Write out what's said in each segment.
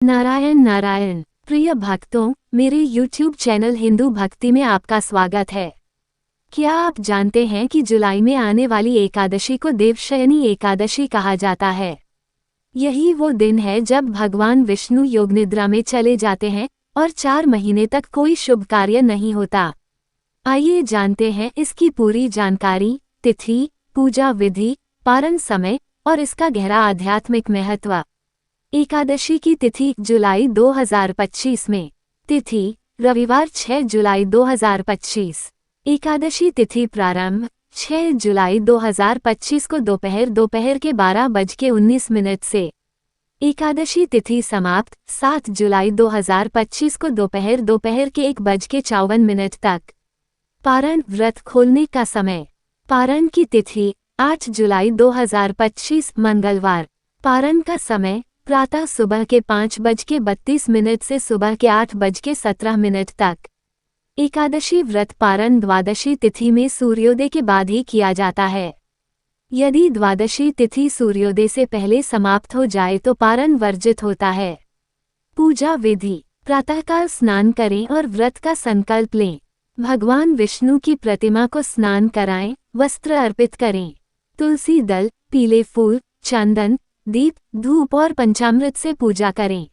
नारायण नारायण। प्रिय भक्तों, मेरे YouTube चैनल हिंदू भक्ति में आपका स्वागत है। क्या आप जानते हैं कि जुलाई में आने वाली एकादशी को देवशयनी एकादशी कहा जाता है। यही वो दिन है जब भगवान विष्णु योग निद्रा में चले जाते हैं और 4 महीने तक कोई शुभ कार्य नहीं होता। आइए जानते हैं इसकी पूरी जानकारी, तिथि, पूजा विधि, पारण समय और इसका गहरा आध्यात्मिक महत्व। एकादशी की तिथि जुलाई 2025 में। तिथि रविवार 6 जुलाई 2025। एकादशी तिथि प्रारंभ 6 जुलाई 2025 को दोपहर के 12:19 से। एकादशी तिथि समाप्त 7 जुलाई 2025 को दोपहर के 1:54 तक। पारण व्रत खोलने का समय। पारण की तिथि 8 जुलाई 2025 मंगलवार। पारण का समय प्रातः सुबह के 5:32 से सुबह के 8:17 तक। एकादशी व्रत पारण द्वादशी तिथि में सूर्योदय के बाद ही किया जाता है। यदि द्वादशी तिथि सूर्योदय से पहले समाप्त हो जाए तो पारण वर्जित होता है। पूजा विधि। प्रातःकाल स्नान करें और व्रत का संकल्प लें। भगवान विष्णु की प्रतिमा को स्नान कराएं, वस्त्र अर्पित करें। तुलसी दल, पीले फूल, चंदन, दीप, धूप और पंचामृत से पूजा करें।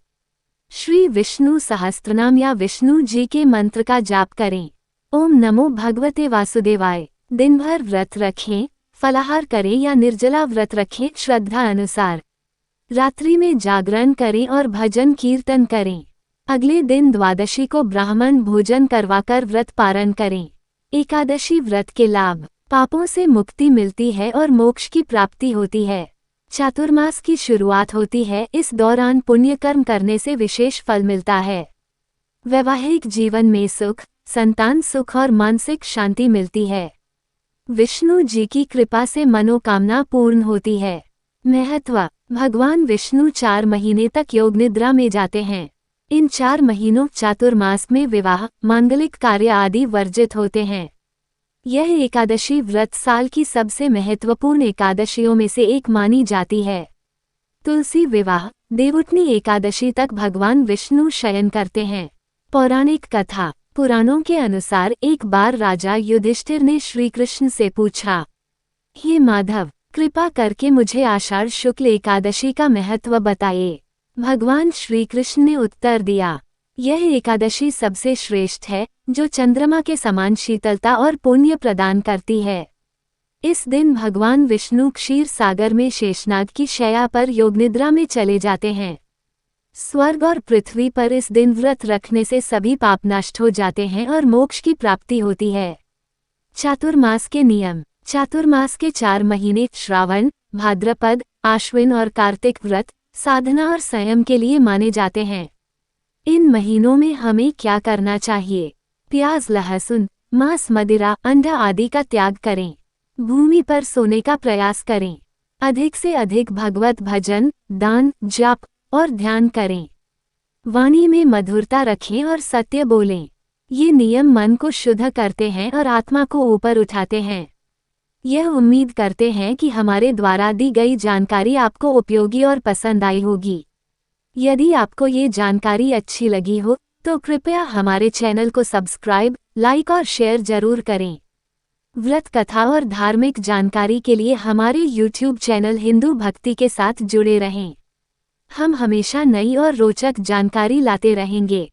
श्री विष्णु सहस्त्रनाम या विष्णु जी के मंत्र का जाप करें। ओम नमो भगवते वासुदेवाय। दिन भर व्रत रखें, फलाहार करें या निर्जला व्रत रखें श्रद्धा अनुसार। रात्रि में जागरण करें और भजन कीर्तन करें। अगले दिन द्वादशी को ब्राह्मण भोजन करवाकर व्रत पारण करें। एकादशी व्रत के लाभ। पापों से मुक्ति मिलती है और मोक्ष की प्राप्ति होती है। चातुर्मास की शुरुआत होती है, इस दौरान पुण्य कर्म करने से विशेष फल मिलता है। वैवाहिक जीवन में सुख, संतान सुख और मानसिक शांति मिलती है। विष्णु जी की कृपा से मनोकामना पूर्ण होती है। महत्व। भगवान विष्णु 4 महीने तक योग निद्रा में जाते हैं। इन 4 महीनों चातुर्मास में विवाह, मांगलिक कार्य आदि वर्जित होते हैं। यह एकादशी व्रत साल की सबसे महत्वपूर्ण एकादशियों में से एक मानी जाती है। तुलसी विवाह। देवउठनी एकादशी तक भगवान विष्णु शयन करते हैं। पौराणिक कथा। पुराणों के अनुसार एक बार राजा युधिष्ठिर ने श्री कृष्ण से पूछा, हे माधव, कृपा करके मुझे आषाढ़ शुक्ल एकादशी का महत्व बताइए। भगवान श्री कृष्ण ने उत्तर दिया, यह एकादशी सबसे श्रेष्ठ है, जो चंद्रमा के समान शीतलता और पुण्य प्रदान करती है। इस दिन भगवान विष्णु क्षीर सागर में शेषनाग की शैया पर योग निद्रा में चले जाते हैं। स्वर्ग और पृथ्वी पर इस दिन व्रत रखने से सभी पाप नष्ट हो जाते हैं और मोक्ष की प्राप्ति होती है। चातुर्मास के नियम। चातुर्मास के 4 महीने श्रावण, भाद्रपद, आश्विन और कार्तिक व्रत, साधना और संयम के लिए माने जाते हैं। इन महीनों में हमें क्या करना चाहिए? प्याज, लहसुन, मांस, मदिरा, अंडा आदि का त्याग करें। भूमि पर सोने का प्रयास करें। अधिक से अधिक भगवत भजन, दान, जाप और ध्यान करें। वाणी में मधुरता रखें और सत्य बोलें। ये नियम मन को शुद्ध करते हैं और आत्मा को ऊपर उठाते हैं। यह उम्मीद करते हैं कि हमारे द्वारा दी गई जानकारी आपको उपयोगी और पसंद आई होगी। यदि आपको ये जानकारी अच्छी लगी हो तो कृपया हमारे चैनल को सब्सक्राइब, लाइक और शेयर जरूर करें। व्रत कथा और धार्मिक जानकारी के लिए हमारे YouTube चैनल हिंदू भक्ति के साथ जुड़े रहें। हम हमेशा नई और रोचक जानकारी लाते रहेंगे।